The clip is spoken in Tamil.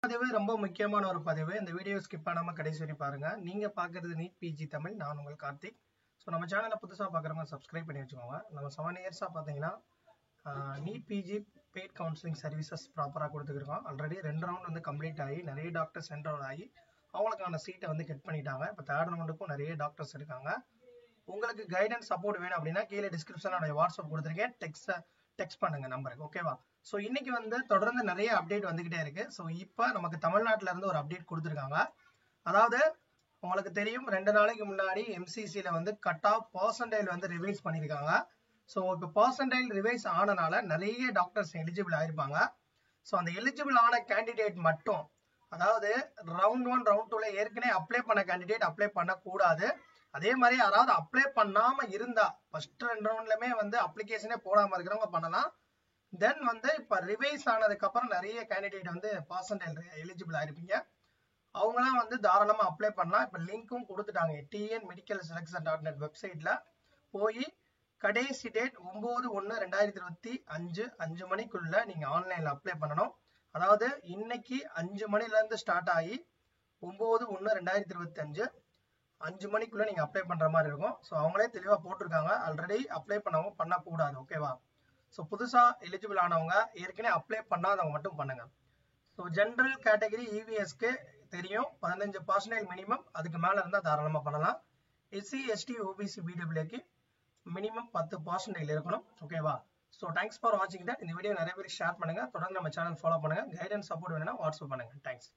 பதிவு ரொம்ப முக்கியமான ஒரு பதிவு. இந்த வீடியோ ஸ்கிப் பண்ணாம கடைசி வரை பாருங்க. நீங்க பாக்குறது நீட் பிஜி தமிழ். நான் உங்கள் கார்த்திக். ஸோ நம்ம சேனலை புதுசாக பார்க்குறவங்க சப்ஸ்கிரைப் பண்ணி வச்சுக்கோங்க. நம்ம 7 இயர்ஸாக பார்த்தீங்கன்னா NEET PG paid counselling services ப்ராப்பராக கொடுத்துருக்கோம். ஆல்ரெடி 2 ரவுண்ட் வந்து கம்ப்ளீட் ஆகி நிறைய டாக்டர்ஸ் என்ரோல் ஆகி அவங்களுக்கான சீட்டை வந்து கெட் பண்ணிட்டாங்க. இப்போ 3rd ரவுண்டுக்கும் நிறைய டாக்டர்ஸ் இருக்காங்க. உங்களுக்கு கைடன்ஸ் சப்போர்ட் வேணும் அப்படின்னா கீழே டிஸ்கிரிப்ஷனில் வாட்ஸ்அப் கொடுத்துருக்கேன். டெக்ஸ்ட் பண்ணுங்க நம்பருக்கு. ஓகேவா? ஸோ இன்னைக்கு வந்து தொடர்ந்து நிறைய அப்டேட் வந்துகிட்டே இருக்கு. ஸோ இப்போ நமக்கு தமிழ்நாட்டில இருந்து ஒரு அப்டேட் கொடுத்துருக்காங்க. அதாவது உங்களுக்கு தெரியும் 2 நாளைக்கு முன்னாடி எம்சிசியில வந்து கட் ஆஃப் பர்சன்டைல் வந்து ரிவைஸ் பண்ணியிருக்காங்க. ஸோ இப்போ பர்சன்டைல் ரிவைஸ் ஆனனால நிறைய டாக்டர்ஸ் எலிஜிபிள் ஆயிருப்பாங்க. ஸோ அந்த எலிஜிபிள் ஆன கேண்டிடேட் மட்டும், அதாவது ரவுண்ட் 1 ரவுண்ட் 2ல ஏற்கனவே அப்ளை பண்ண கேண்டிடேட் அப்ளை பண்ணக்கூடாது. அதே மாதிரி யாராவது அப்ளை பண்ணாம இருந்தா ஃபர்ஸ்ட் 2 ரவுண்ட்லயுமே வந்து அப்ளிகேஷனே போடாம இருக்கிறவங்க பண்ணலாம். தென் வந்து இப்ப ரிவைஸ் ஆனதுக்கு அப்புறம் நிறைய கேண்டிடேட் வந்து பர்சன்டைல் எலிஜிபிள் ஆயிருப்பீங்க. அவங்களாம் வந்து தாராளமா அப்ளை பண்ணலாம். இப்ப லிங்க்கும் கொடுத்துட்டாங்க. tnmedicalselection.net வெப்சைட்ல போய் கடைசி டேட் 9/1/2025 5 மணிக்குள்ள நீங்க ஆன்லைன்ல அப்ளை பண்ணணும். அதாவது இன்னைக்கு 5 மணில இருந்து ஸ்டார்ட் ஆகி 9/1/2025 5 மணிக்குள்ள நீங்க அப்ளை பண்ற மாதிரி இருக்கும். ஸோ அவங்களே தெளிவா போட்டிருக்காங்க. ஆல்ரெடி அப்ளை பண்ணவங்க பண்ணக்கூடாது. ஓகேவா? ஸோ புதுசா எலிஜிபிள் ஆனவங்க, ஏற்கனவே அப்ளை பண்ணாதவங்க மட்டும் பண்ணுங்க. ஸோ ஜென்ரல் கேட்டகரி இவிஎஸ்க்கு தெரியும் 15% மினிமம், அதுக்கு மேல இருந்தா தாராளமா பண்ணலாம். எஸ்சி எஸ்டி ஓபிசி பிடபிள்யூக்கு மினிமம் 10% இருக்கணும். ஓகேவா? ஸோ தேங்க்ஸ் ஃபார் வாட்சிங் தட். இந்த வீடியோ நிறைய பேர் ஷேர் பண்ணுங்க. தொடர்ந்து நம்ம சேனல் ஃபாலோ பண்ணுங்க. கைடன்ஸ் சப்போர்ட் வேணும்னா வாட்ஸ்அப் பண்ணுங்க. தேங்க்ஸ்.